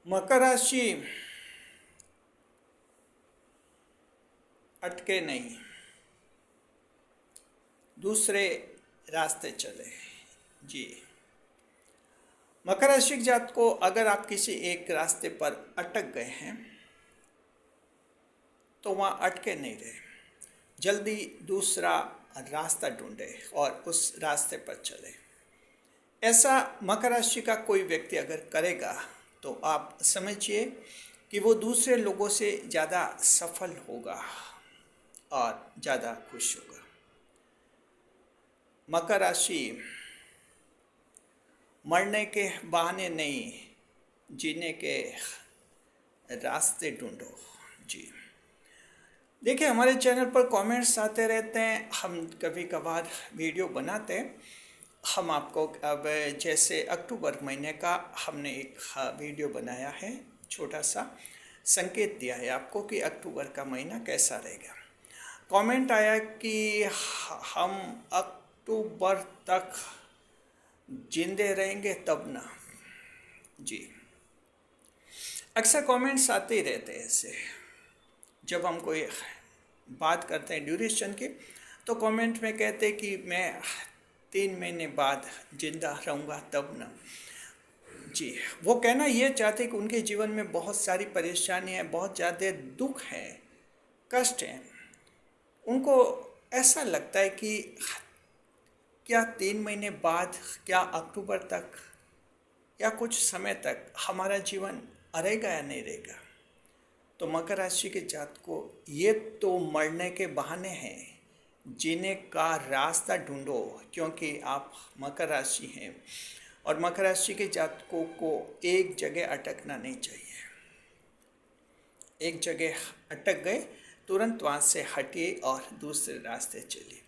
मकर राशि अटके नहीं, दूसरे रास्ते चले। जी, मकर राशि के जात को अगर आप किसी एक रास्ते पर अटक गए हैं तो वहाँ अटके नहीं रहे, जल्दी दूसरा रास्ता ढूंढे और उस रास्ते पर चले। ऐसा मकर राशि का कोई व्यक्ति अगर करेगा तो आप समझिए कि वो दूसरे लोगों से ज़्यादा सफल होगा और ज़्यादा खुश होगा। मकर राशि मरने के बहाने नहीं, जीने के रास्ते ढूंढो। जी, देखिए हमारे चैनल पर कमेंट्स आते रहते हैं, हम कभी कभार वीडियो बनाते हैं। हम आपको अब जैसे अक्टूबर महीने का हमने एक वीडियो बनाया है, छोटा सा संकेत दिया है आपको कि अक्टूबर का महीना कैसा रहेगा। कमेंट आया कि हम अक्टूबर तक जिंदे रहेंगे तब ना। जी, अक्सर कमेंट्स आते ही रहते हैं ऐसे। जब हम कोई बात करते हैं ड्यूरेशन की तो कमेंट में कहते हैं कि मैं 3 महीने बाद जिंदा रहूँगा तब ना। जी, वो कहना ये चाहते कि उनके जीवन में बहुत सारी परेशानियाँ हैं, बहुत ज़्यादा दुख हैं, कष्ट हैं। उनको ऐसा लगता है कि क्या 3 महीने बाद, क्या अक्टूबर तक या कुछ समय तक हमारा जीवन रहेगा या नहीं रहेगा। तो मकर राशि के जात को ये तो मरने के बहाने हैं, जीने का रास्ता ढूंढो, क्योंकि आप मकर राशि हैं और मकर राशि के जातकों को एक जगह अटकना नहीं चाहिए। एक जगह अटक गए तुरंत वहाँ से हटिए और दूसरे रास्ते चलिए।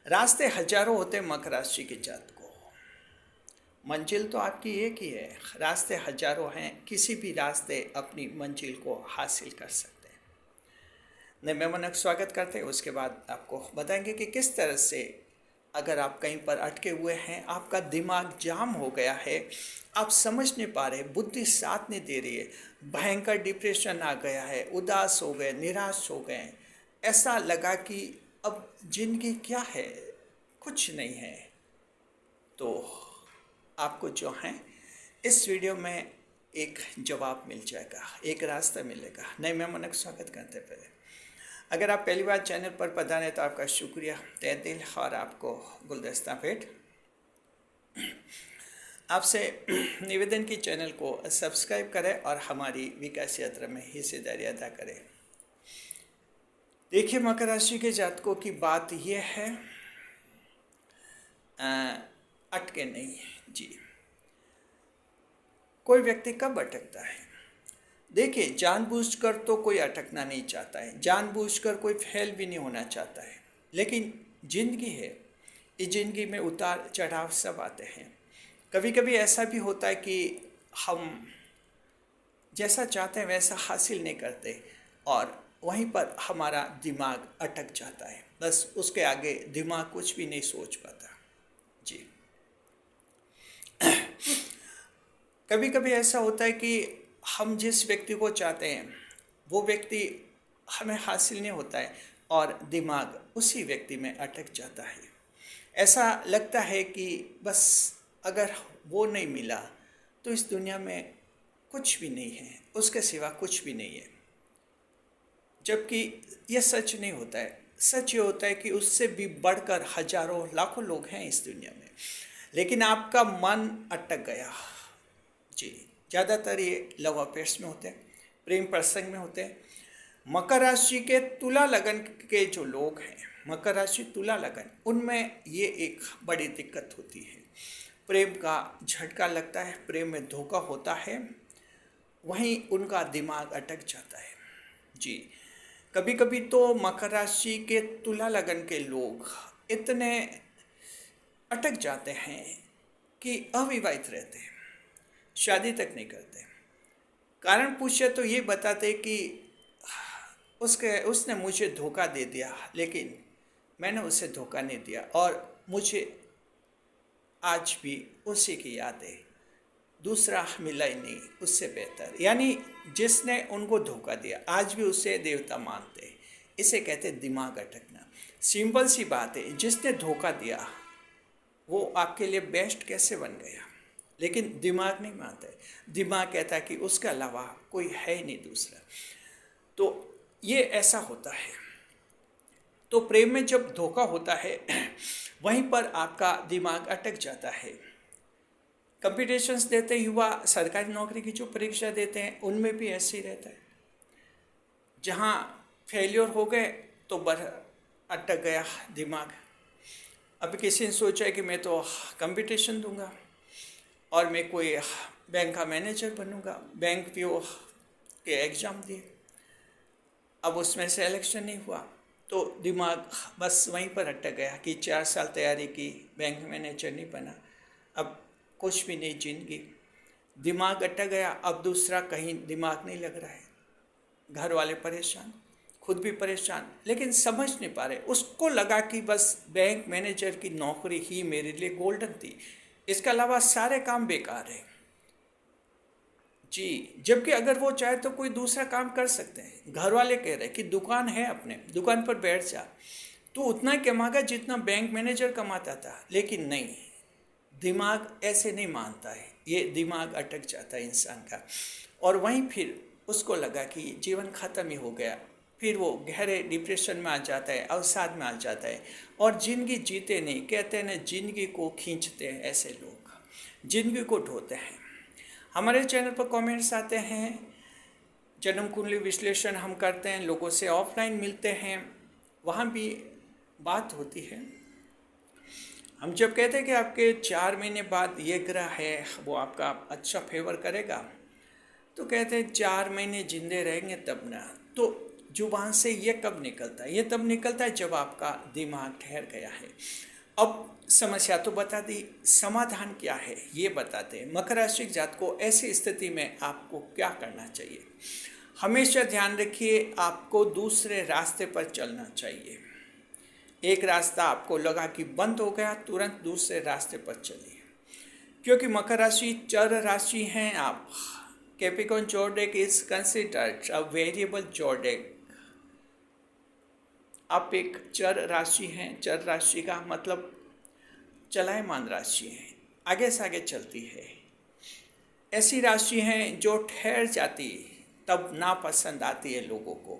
रास्ते हजारों होते हैं मकर राशि के जातकों, मंजिल तो आपकी एक ही है, रास्ते हजारों हैं, किसी भी रास्ते अपनी मंजिल को हासिल कर सकते हैं। नए मेहमान का स्वागत करते हैं, उसके बाद आपको बताएंगे कि किस तरह से अगर आप कहीं पर अटके हुए हैं, आपका दिमाग जाम हो गया है, आप समझ नहीं पा रहे, बुद्धि साथ नहीं दे रही है, भयंकर डिप्रेशन आ गया है, उदास हो गए, निराश हो गए, ऐसा लगा कि अब जिंदगी क्या है, कुछ नहीं है, तो आपको जो है इस वीडियो में एक जवाब मिल जाएगा, एक रास्ता मिलेगा। नए मेहमान का स्वागत करते पहले अगर आप पहली बार चैनल पर पधारे तो आपका शुक्रिया तहे दिल, और आपको गुलदस्ता भेंट। आपसे निवेदन की चैनल को सब्सक्राइब करें और हमारी विकास यात्रा में हिस्सेदारी अदा करें। देखिए मकर राशि के जातकों की बात यह है, अटके नहीं। जी, कोई व्यक्ति कब अटकता है? देखिए, जानबूझकर तो कोई अटकना नहीं चाहता है, जानबूझकर कोई फेल भी नहीं होना चाहता है, लेकिन जिंदगी है, इस जिंदगी में उतार चढ़ाव सब आते हैं। कभी कभी ऐसा भी होता है कि हम जैसा चाहते हैं वैसा हासिल नहीं करते और वहीं पर हमारा दिमाग अटक जाता है, बस उसके आगे दिमाग कुछ भी नहीं सोच पाता। जी, कभी कभी ऐसा होता है कि हम जिस व्यक्ति को चाहते हैं वो व्यक्ति हमें हासिल नहीं होता है और दिमाग उसी व्यक्ति में अटक जाता है। ऐसा लगता है कि बस अगर वो नहीं मिला तो इस दुनिया में कुछ भी नहीं है, उसके सिवा कुछ भी नहीं है। जबकि यह सच नहीं होता है। सच ये होता है कि उससे भी बढ़कर हजारों लाखों लोग हैं इस दुनिया में, लेकिन आपका मन अटक गया। जी, ज़्यादातर ये लव अफेयर्स में होते हैं, प्रेम प्रसंग में होते हैं। मकर राशि के तुला लगन के जो लोग हैं, मकर राशि तुला लगन, उनमें ये एक बड़ी दिक्कत होती है। प्रेम का झटका लगता है, प्रेम में धोखा होता है, वहीं उनका दिमाग अटक जाता है। जी, कभी कभी तो मकर राशि के तुला लगन के लोग इतने अटक जाते हैं कि अविवाहित रहते हैं, शादी तक नहीं करते। कारण पूछे तो ये बताते कि उसने मुझे धोखा दे दिया, लेकिन मैंने उसे धोखा नहीं दिया और मुझे आज भी उसी की याद है। दूसरा मिला ही नहीं उससे बेहतर, यानी जिसने उनको धोखा दिया आज भी उसे देवता मानते हैं। इसे कहते हैं दिमाग अटकना। सिंपल सी बात है, जिसने धोखा दिया वो आपके लिए बेस्ट कैसे बन गया, लेकिन दिमाग नहीं मानता है। दिमाग कहता है कि उसके अलावा कोई है ही नहीं दूसरा। तो ये ऐसा होता है। तो प्रेम में जब धोखा होता है वहीं पर आपका दिमाग अटक जाता है। कंपटीशंस देते युवा सरकारी नौकरी की जो परीक्षा देते हैं उनमें भी ऐसे ही रहता है। जहाँ फेलियर हो गए तो अटक गया दिमाग। अब किसी ने सोचा है कि मैं तो कंपटीशन दूंगा और मैं कोई बैंक का मैनेजर बनूंगा। बैंक पीओ के एग्ज़ाम दिए, अब उसमें सिलेक्शन नहीं हुआ तो दिमाग बस वहीं पर अटक गया कि 4 साल तैयारी की, बैंक मैनेजर नहीं बना, अब कुछ भी नहीं जिंदगी। दिमाग अटक गया। अब दूसरा कहीं दिमाग नहीं लग रहा है। घर वाले परेशान, खुद भी परेशान, लेकिन समझ नहीं पा रहे। उसको लगा कि बस बैंक मैनेजर की नौकरी ही मेरे लिए गोल्डन थी, इसके अलावा सारे काम बेकार है जी। जबकि अगर वो चाहे तो कोई दूसरा काम कर सकते हैं। घर वाले कह रहे कि दुकान है, अपने दुकान पर बैठ जा, तो उतना ही कमागा जितना बैंक मैनेजर कमाता था। लेकिन नहीं, दिमाग ऐसे नहीं मानता है। ये दिमाग अटक जाता है इंसान का, और वहीं फिर उसको लगा कि जीवन खत्म ही हो गया। फिर वो गहरे डिप्रेशन में आ जाता है, अवसाद में आ जाता है, और जिंदगी जीते नहीं। कहते हैं ना, जिंदगी को खींचते हैं ऐसे लोग, जिंदगी को ढोते हैं। हमारे चैनल पर कमेंट्स आते हैं, जन्म कुंडली विश्लेषण हम करते हैं, लोगों से ऑफलाइन मिलते हैं, वहाँ भी बात होती है। हम जब कहते हैं कि आपके 4 महीने बाद ये ग्रह है वो आपका अच्छा फेवर करेगा, तो कहते हैं 4 महीने जिंदे रहेंगे तब ना। तो जुबान से ये कब निकलता है? ये तब निकलता है जब आपका दिमाग ठहर गया है। अब समस्या तो बता दी, समाधान क्या है ये बताते हैं। मकर राशि जात को ऐसी स्थिति में आपको क्या करना चाहिए? हमेशा ध्यान रखिए, आपको दूसरे रास्ते पर चलना चाहिए। एक रास्ता आपको लगा कि बंद हो गया, तुरंत दूसरे रास्ते पर चलिए, क्योंकि मकर राशि चर राशि हैं आप। Capricorn zodiac is considered a variable zodiac. आप एक चर राशि हैं। चर राशि का मतलब चलायमान राशि है, आगे से आगे चलती है। ऐसी राशि हैं जो ठहर जाती तब नापसंद आती है लोगों को,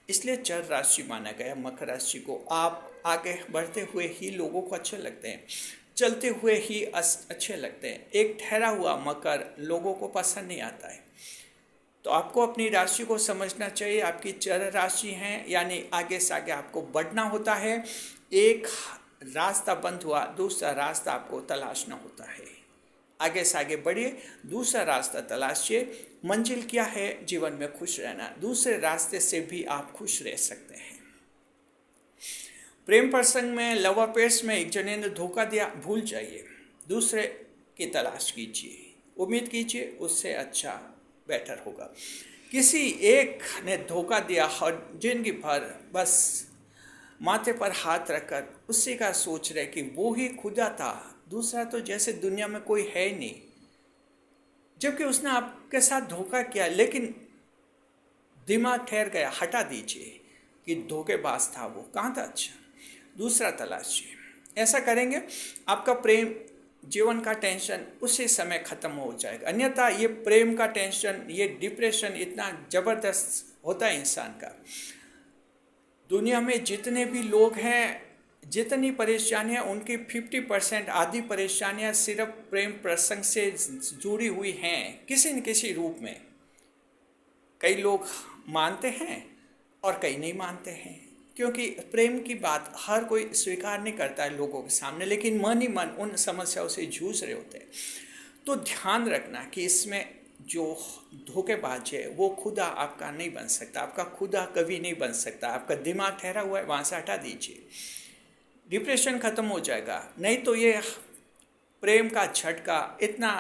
इसलिए चर राशि माना गया मकर राशि को। आप आगे बढ़ते हुए ही लोगों को अच्छे लगते हैं, चलते हुए ही अच्छे लगते हैं। एक ठहरा हुआ मकर लोगों को पसंद नहीं आता है। तो आपको अपनी राशि को समझना चाहिए। आपकी चर राशि हैं, यानी आगे से आगे आपको बढ़ना होता है। एक रास्ता बंद हुआ, दूसरा रास्ता आपको तलाशना होता है। आगे से आगे बढ़िए, दूसरा रास्ता तलाशिए। मंजिल क्या है? जीवन में खुश रहना। दूसरे रास्ते से भी आप खुश रह सकते हैं। प्रेम प्रसंग में, लव अफेयर्स में एक जने ने धोखा दिया, भूल जाइए, दूसरे की तलाश कीजिए, उम्मीद कीजिए उससे अच्छा बेटर होगा। किसी एक ने धोखा दिया और जिंदगी भर बस माथे पर हाथ रखकर उसी का सोच रहे कि वो ही खुदा था, दूसरा तो जैसे दुनिया में कोई है ही नहीं, जबकि उसने आपके साथ धोखा किया। लेकिन दिमाग ठहर गया, हटा दीजिए कि धोखेबाज था वो, कहाँ था, अच्छा दूसरा तलाशिए। ऐसा करेंगे आपका प्रेम जीवन का टेंशन उसी समय खत्म हो जाएगा। अन्यथा ये प्रेम का टेंशन, ये डिप्रेशन इतना ज़बरदस्त होता है इंसान का। दुनिया में जितने भी लोग हैं, जितनी परेशानियां, उनकी 50% आधी परेशानियां सिर्फ प्रेम प्रसंग से जुड़ी हुई हैं, किसी न किसी रूप में। कई लोग मानते हैं और कई नहीं मानते हैं, क्योंकि प्रेम की बात हर कोई स्वीकार नहीं करता है लोगों के सामने, लेकिन मन ही मन उन समस्याओं से जूझ रहे होते हैं। तो ध्यान रखना कि इसमें जो धोखेबाज है वो खुदा आपका नहीं बन सकता, आपका खुदा कभी नहीं बन सकता। आपका दिमाग ठहरा हुआ है, वहाँ से हटा दीजिए, डिप्रेशन खत्म हो जाएगा। नहीं तो ये प्रेम का झटका इतना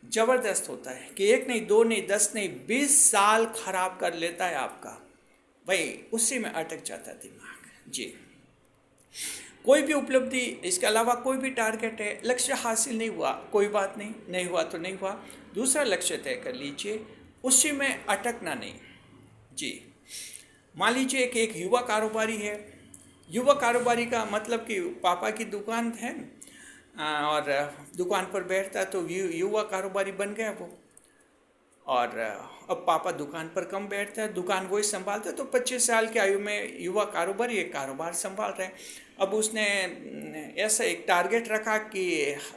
ज़बरदस्त होता है कि 1 नहीं, 2 नहीं, 10 नहीं, 20 साल खराब कर लेता है आपका। वही उसी में अटक जाता है दिमाग जी। कोई भी उपलब्धि, इसके अलावा कोई भी टारगेट है, लक्ष्य हासिल नहीं हुआ, कोई बात नहीं, नहीं हुआ तो नहीं हुआ, दूसरा लक्ष्य तय कर लीजिए, उसी में अटकना नहीं। जी, मान लीजिए कि एक युवा कारोबारी है। युवा कारोबारी का मतलब कि पापा की दुकान है, और दुकान पर बैठता है, तो युवा कारोबारी बन गया वो। और अब पापा दुकान पर कम बैठता है, दुकान वही संभालता है, तो 25 साल की आयु में युवा कारोबारी एक कारोबार संभाल रहे हैं। अब उसने ऐसा एक टारगेट रखा कि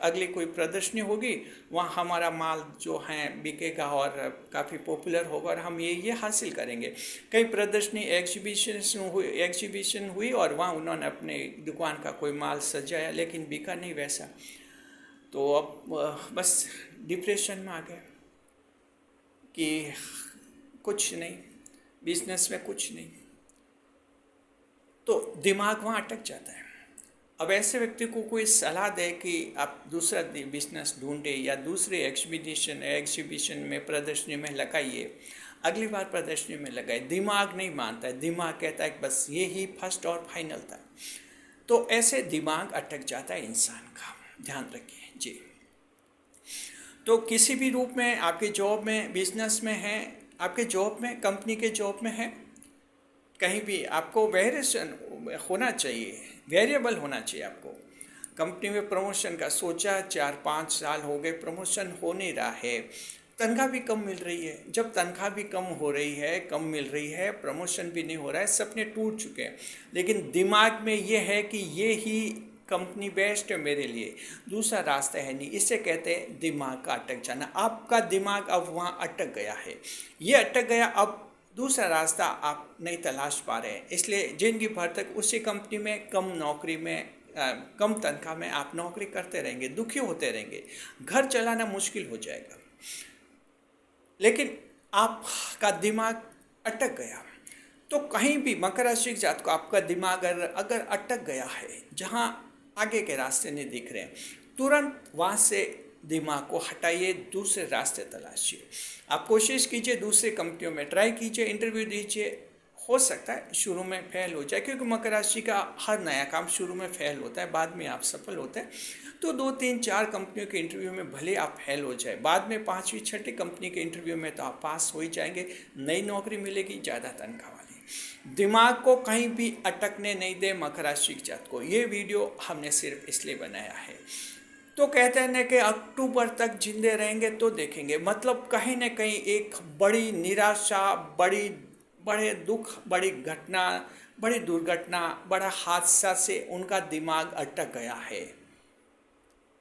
अगली कोई प्रदर्शनी होगी, वहाँ हमारा माल जो है बिकेगा और काफ़ी पॉपुलर होगा और हम ये हासिल करेंगे। कई प्रदर्शनी एग्जीबिशन हुई और वहाँ उन्होंने अपने दुकान का कोई माल सजाया, लेकिन बिका नहीं वैसा। तो अब बस डिप्रेशन में आ गए कि कुछ नहीं, बिजनेस में कुछ नहीं, तो दिमाग वहाँ अटक जाता है। अब ऐसे व्यक्ति को कोई सलाह दे कि आप दूसरा बिजनेस ढूंढे या दूसरे एग्जीबिशन में, प्रदर्शनी में लगाइए, अगली बार प्रदर्शनी में लगाए, दिमाग नहीं मानता है। दिमाग कहता है कि बस ये ही फर्स्ट और फाइनल था। तो ऐसे दिमाग अटक जाता है इंसान का, ध्यान रखिए जी। तो किसी भी रूप में, आपके जॉब में, बिजनेस में है, आपके जॉब में, कंपनी के जॉब में है, कहीं भी आपको वेरिएशन होना चाहिए, वेरिएबल होना चाहिए आपको। कंपनी में प्रमोशन का सोचा, 4-5 साल हो गए, प्रमोशन हो नहीं रहा है, तनख्वाह भी कम मिल रही है। जब तनख्वाह भी कम हो रही है, कम मिल रही है, प्रमोशन भी नहीं हो रहा है, सपने टूट चुके हैं, लेकिन दिमाग में ये है कि ये ही कंपनी बेस्ट है मेरे लिए, दूसरा रास्ता है नहीं। इसे कहते हैं दिमाग का अटक जाना। आपका दिमाग अब वहाँ अटक गया है, ये अटक गया, अब दूसरा रास्ता आप नहीं तलाश पा रहे हैं, इसलिए जिंदगी भर तक उसी कंपनी में, कम नौकरी में, कम तनख्वाह में आप नौकरी करते रहेंगे, दुखी होते रहेंगे, घर चलाना मुश्किल हो जाएगा। लेकिन आपका दिमाग अटक गया, तो कहीं भी मकर राशि के जातक को आपका दिमाग अगर अटक गया है, जहाँ आगे के रास्ते नहीं दिख रहे हैं, तुरंत वहाँ से दिमाग को हटाइए, दूसरे रास्ते तलाशिए। आप कोशिश कीजिए, दूसरी कंपनियों में ट्राई कीजिए, इंटरव्यू दीजिए। हो सकता है शुरू में फेल हो जाए, क्योंकि मकर राशि का हर नया काम शुरू में फेल होता है, बाद में आप सफल होते हैं। तो 2-3-4 कंपनियों के इंटरव्यू में भले आप फेल हो जाए, बाद में 5वीं-6ठी कंपनी के इंटरव्यू में तो आप पास हो ही जाएंगे, नई नौकरी मिलेगी, ज़्यादा तनख्वाह वाली। दिमाग को कहीं भी अटकने नहीं दे मकर राशि के जातक को। ये वीडियो हमने सिर्फ इसलिए बनाया है। तो कहते हैं ना कि अक्टूबर तक जिंदे रहेंगे तो देखेंगे, मतलब कहीं ना कहीं एक बड़ी निराशा, बड़े दुख, बड़ी घटना, बड़ी दुर्घटना, बड़ा हादसा से उनका दिमाग अटक गया है।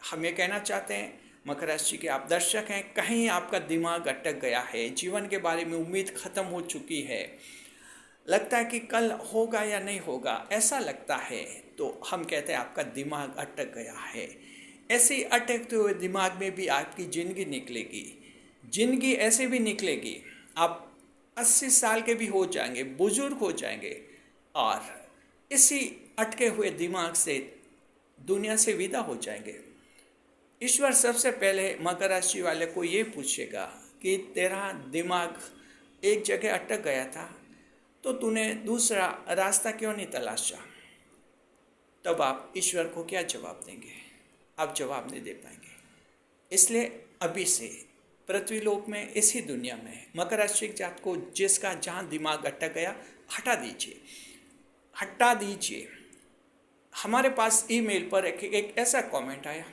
हम ये कहना चाहते हैं, मकर राशि के आप दर्शक हैं, कहीं आपका दिमाग अटक गया है, जीवन के बारे में उम्मीद खत्म हो चुकी है, लगता है कि कल होगा या नहीं होगा, ऐसा लगता है, तो हम कहते हैं आपका दिमाग अटक गया है। ऐसे ही अटकते हुए दिमाग में भी आपकी ज़िंदगी निकलेगी, ज़िंदगी ऐसे भी निकलेगी, आप 80 साल के भी हो जाएंगे, बुजुर्ग हो जाएंगे, और इसी अटके हुए दिमाग से दुनिया से विदा हो जाएंगे। ईश्वर सबसे पहले मकर राशि वाले को ये पूछेगा कि तेरा दिमाग एक जगह अटक गया था, तो तूने दूसरा रास्ता क्यों नहीं तलाशा? तब आप ईश्वर को क्या जवाब देंगे? आप जवाब नहीं दे पाएंगे। इसलिए अभी से पृथ्वीलोक में, इसी दुनिया में, मकर राशि के जातक को जिसका जहाँ दिमाग अटक गया, हटा दीजिए, हटा दीजिए। हमारे पास ईमेल पर एक ऐसा कमेंट आया,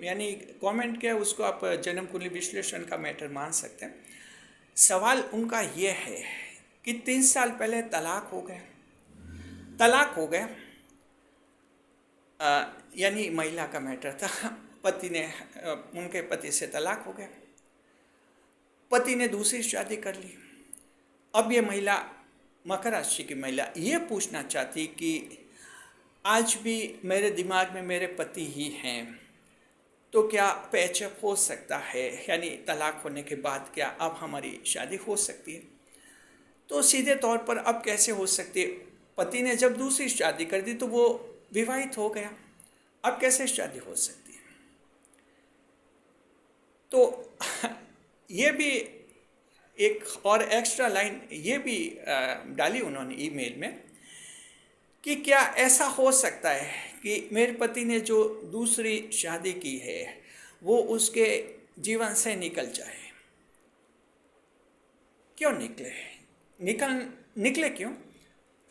यानी कमेंट क्या, उसको आप जन्म कुंडली विश्लेषण का मैटर मान सकते हैं। सवाल उनका ये है कि 3 साल पहले तलाक हो गया, यानी महिला का मैटर था, उनके पति से तलाक हो गया, पति ने दूसरी शादी कर ली। अब ये महिला, मकर राशि की महिला, ये पूछना चाहती कि आज भी मेरे दिमाग में मेरे पति ही हैं, तो क्या पैचअप हो सकता है, यानी तलाक होने के बाद क्या अब हमारी शादी हो सकती है? तो सीधे तौर पर अब कैसे हो सकती है? पति ने जब दूसरी शादी कर दी तो वो विवाहित हो गया, अब कैसे शादी हो सकती है? तो ये भी एक और एक्स्ट्रा लाइन ये भी डाली उन्होंने ईमेल में कि क्या ऐसा हो सकता है कि मेरे पति ने जो दूसरी शादी की है वो उसके जीवन से निकल जाए। क्यों निकले? निकले क्यों?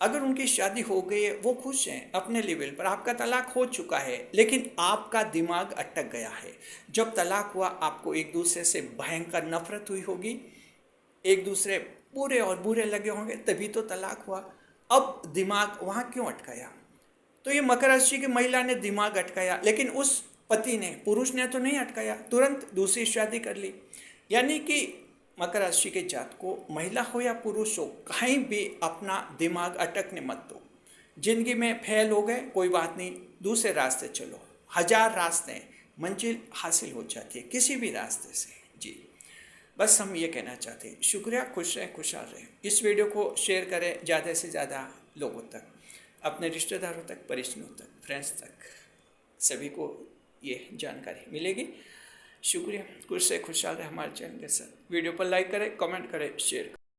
अगर उनकी शादी हो गई है, वो खुश हैं अपने लेवल पर, आपका तलाक हो चुका है, लेकिन आपका दिमाग अटक गया है। जब तलाक हुआ आपको एक दूसरे से भयंकर नफरत हुई होगी, एक दूसरे बुरे और बुरे लगे होंगे, तभी तो तलाक हुआ। अब दिमाग वहाँ क्यों अटकाया? तो ये मकर राशि की महिला ने दिमाग अटकाया, लेकिन उस पति ने, पुरुष ने तो नहीं अटकाया, तुरंत दूसरी शादी कर ली। यानी कि मकर राशि के जात को, महिला हो या पुरुष हो, कहीं भी अपना दिमाग अटकने मत दो। जिंदगी में फेल हो गए कोई बात नहीं, दूसरे रास्ते चलो। हजार रास्ते हैं, मंजिल हासिल हो जाती है किसी भी रास्ते से। जी, बस हम ये कहना चाहते हैं। शुक्रिया, खुश रहें, खुशहाल रहें। इस वीडियो को शेयर करें ज़्यादा से ज़्यादा लोगों तक, अपने रिश्तेदारों तक, परिजनों तक, फ्रेंड्स तक, सभी को ये जानकारी मिलेगी। शुक्रिया, खुश से खुशहाल रहे हमारे चैनल के साथ। वीडियो पर लाइक करें, कमेंट करें, शेयर करें।